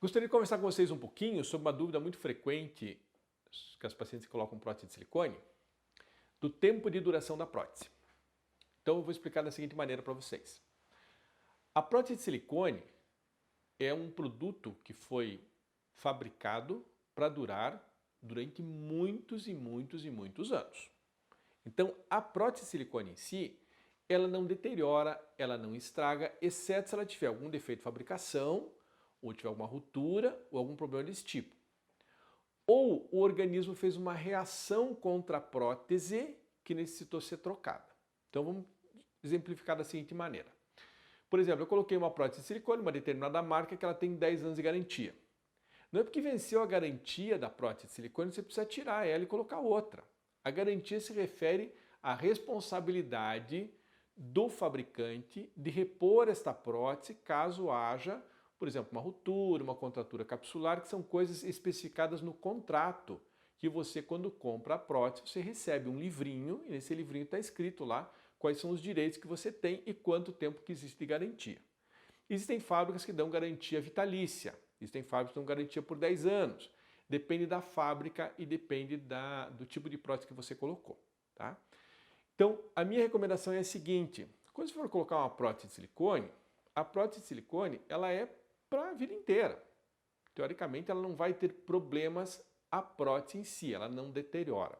Gostaria de conversar com vocês um pouquinho sobre uma dúvida muito frequente que as pacientes colocam prótese de silicone, do tempo de duração da prótese. Então eu vou explicar da seguinte maneira para vocês. A prótese de silicone é um produto que foi fabricado para durar durante muitos e muitos e muitos anos. Então a prótese de silicone em si, ela não deteriora, ela não estraga, exceto se ela tiver algum defeito de fabricação, ou tiver alguma ruptura, ou algum problema desse tipo. Ou o organismo fez uma reação contra a prótese que necessitou ser trocada. Então vamos exemplificar da seguinte maneira. Por exemplo, eu coloquei uma prótese de silicone, uma determinada marca, que ela tem 10 anos de garantia. Não é porque venceu a garantia da prótese de silicone que você precisa tirar ela e colocar outra. A garantia se refere à responsabilidade do fabricante de repor esta prótese caso haja, por exemplo, uma ruptura, uma contratura capsular, que são coisas especificadas no contrato, que você, quando compra a prótese, você recebe um livrinho, e nesse livrinho está escrito lá quais são os direitos que você tem e quanto tempo que existe de garantia. Existem fábricas que dão garantia vitalícia, existem fábricas que dão garantia por 10 anos, depende da fábrica e depende do tipo de prótese que você colocou. Tá? Então, a minha recomendação é a seguinte: quando você for colocar uma prótese de silicone, a prótese de silicone ela é para a vida inteira. Teoricamente, ela não vai ter problemas a prótese em si, ela não deteriora.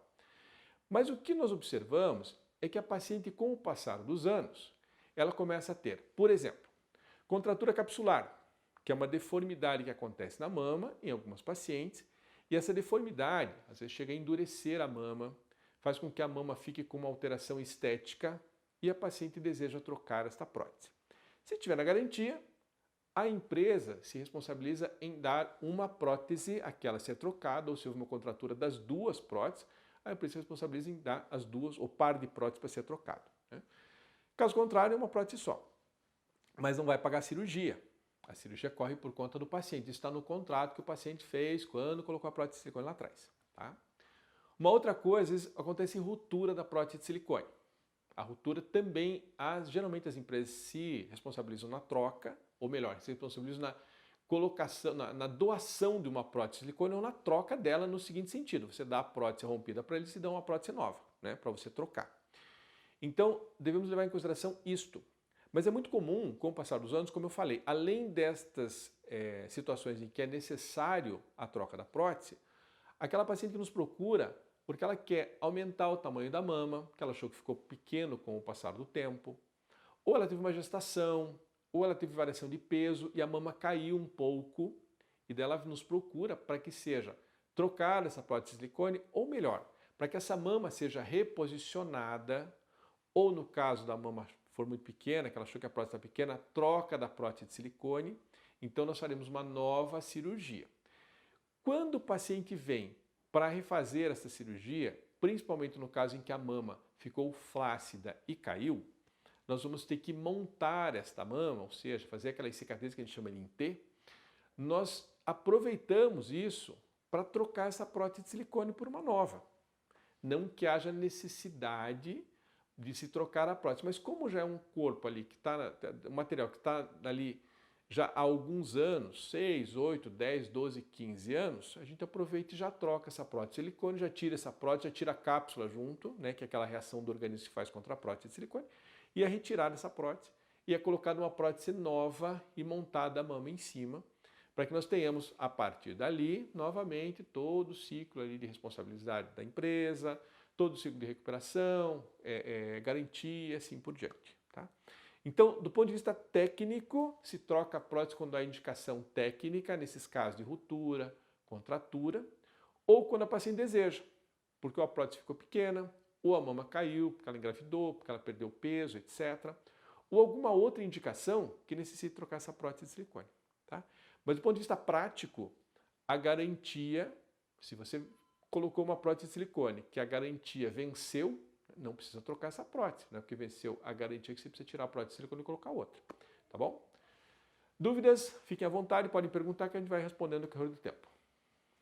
Mas o que nós observamos é que a paciente, com o passar dos anos, ela começa a ter, por exemplo, contratura capsular, que é uma deformidade que acontece na mama em algumas pacientes, e essa deformidade às vezes chega a endurecer a mama, faz com que a mama fique com uma alteração estética e a paciente deseja trocar esta prótese. Se tiver na garantia, a empresa se responsabiliza em dar uma prótese, aquela ser trocada, ou se houve uma contratura das duas próteses, a empresa se responsabiliza em dar as duas, ou par de próteses para ser trocado. Né? Caso contrário, é uma prótese só. Mas não vai pagar a cirurgia. A cirurgia corre por conta do paciente. Isso está no contrato que o paciente fez quando colocou a prótese de silicone lá atrás. Tá? Uma outra coisa, às vezes, acontece ruptura da prótese de silicone. A ruptura também, geralmente as empresas se responsabilizam na troca, ou melhor, se responsabilizam na colocação, na doação de uma prótese de silicone ou na troca dela no seguinte sentido: você dá a prótese rompida para eles e dá uma prótese nova, né, para você trocar. Então, devemos levar em consideração isto. Mas é muito comum, com o passar dos anos, como eu falei, além destas situações em que é necessário a troca da prótese, aquela paciente que nos procura porque ela quer aumentar o tamanho da mama, que ela achou que ficou pequeno com o passar do tempo, ou ela teve uma gestação, ou ela teve variação de peso e a mama caiu um pouco, e dela nos procura para que seja trocada essa prótese de silicone, ou melhor, para que essa mama seja reposicionada, ou no caso da mama for muito pequena, que ela achou que a prótese está pequena, troca da prótese de silicone, então nós faremos uma nova cirurgia. Quando o paciente vem para refazer essa cirurgia, principalmente no caso em que a mama ficou flácida e caiu, nós vamos ter que montar esta mama, ou seja, fazer aquelas cicatrizes que a gente chama de em T. Nós aproveitamos isso para trocar essa prótese de silicone por uma nova. Não que haja necessidade de se trocar a prótese, mas como já é um corpo ali, que está, um material que está ali já há alguns anos, 6, 8, 10, 12, 15 anos, a gente aproveita e já troca essa prótese de silicone, já tira essa prótese, já tira a cápsula junto, né, que é aquela reação do organismo que faz contra a prótese de silicone, e é retirada essa prótese e é colocada uma prótese nova e montada a mama em cima, para que nós tenhamos, a partir dali, novamente, todo o ciclo ali de responsabilidade da empresa, todo o ciclo de recuperação, garantia, assim por diante. Tá? Então, do ponto de vista técnico, se troca a prótese quando há indicação técnica, nesses casos de ruptura, contratura, ou quando a paciente deseja, porque a prótese ficou pequena, ou a mama caiu, porque ela engravidou, porque ela perdeu peso, etc. Ou alguma outra indicação que necessite trocar essa prótese de silicone. Tá? Mas do ponto de vista prático, a garantia, se você colocou uma prótese de silicone, que a garantia venceu, não precisa trocar essa prótese, né? Porque venceu a garantia que você precisa tirar a prótese de silicone e colocar outra. Tá bom? Dúvidas? Fiquem à vontade, podem perguntar que a gente vai respondendo no correr do tempo.